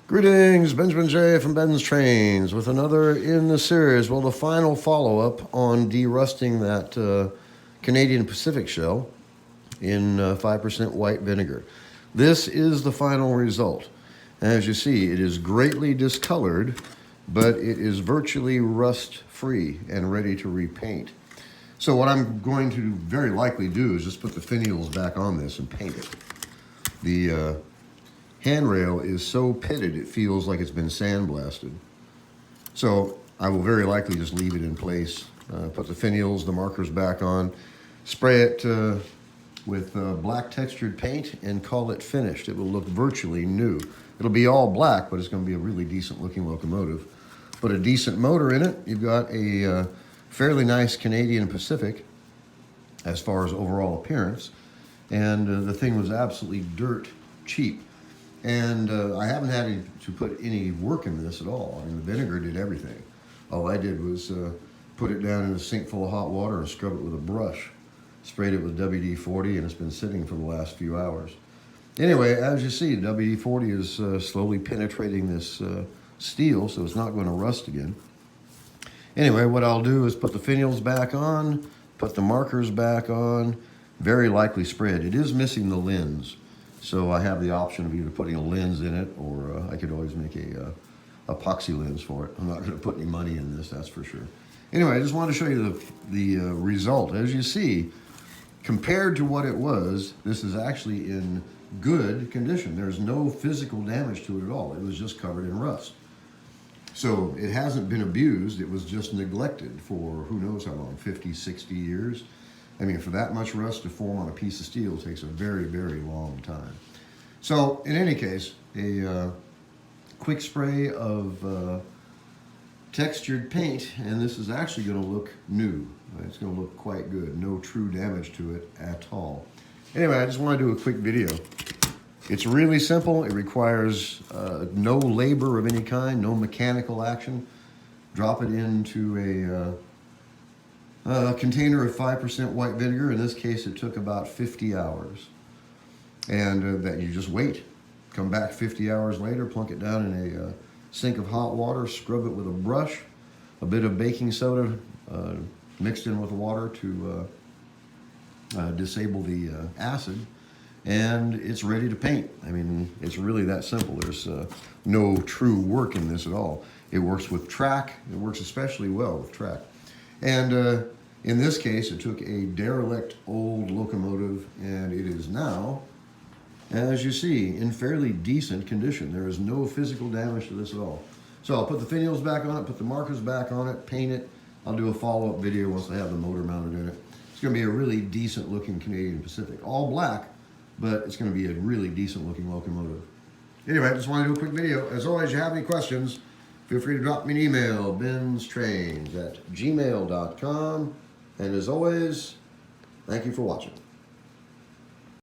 Greetings, Benjamin J. from BENZTRAINZ with another in the series. Well, the final follow-up on derusting that Canadian Pacific shell in 5% white vinegar. This is the final result. As you see, it is greatly discolored, but it is virtually rust-free and ready to repaint. So what I'm going to very likely do is just put the finials back on this and paint it. The handrail is so pitted it feels like it's been sandblasted. So I will very likely just leave it in place, put the finials, the markers back on, spray it with black textured paint and call it finished. It will look virtually new. It'll be all black, but it's going to be a really decent looking locomotive. Put a decent motor in it. You've got a fairly nice Canadian Pacific as far as overall appearance, and the thing was absolutely dirt cheap. And I haven't had to put any work in this at all. I mean, the vinegar did everything. All I did was put it down in a sink full of hot water and scrub it with a brush. Sprayed it with WD-40, and it's been sitting for the last few hours. Anyway, as you see, WD-40 is slowly penetrating this steel, so it's not going to rust again. Anyway, what I'll do is put the finials back on, put the markers back on, very likely spray it. It is missing the lens. So I have the option of either putting a lens in it, or I could always make a epoxy lens for it. I'm not going to put any money in this, that's for sure. Anyway, I just wanted to show you the result. As you see, compared to what it was, this is actually in good condition. There's no physical damage to it at all. It was just covered in rust. So it hasn't been abused. It was just neglected for who knows how long, 50, 60 years. I mean, for that much rust to form on a piece of steel takes a very, very long time. So, in any case, a quick spray of textured paint, and this is actually going to look new. It's going to look quite good. No true damage to it at all. Anyway, I just want to do a quick video. It's really simple. It requires no labor of any kind, no mechanical action. Drop it into a container of 5% white vinegar. In this case, it took about 50 hours. And that you just wait. Come back 50 hours later, plunk it down in a sink of hot water, scrub it with a brush, a bit of baking soda mixed in with the water to disable the acid, and it's ready to paint. I mean, it's really that simple. There's no true work in this at all. It works with track. It works especially well with track. And in this case, it took a derelict old locomotive, and it is now, as you see, in fairly decent condition. There is no physical damage to this at all. So I'll put the finials back on it, put the markers back on it, paint it. I'll do a follow-up video once I have the motor mounted in it. It's going to be a really decent looking Canadian Pacific. All black, but it's going to be a really decent looking locomotive. Anyway, I just want to do a quick video. As always, if you have any questions, feel free to drop me an email, BENZTRAINZ@gmail.com. And as always, thank you for watching.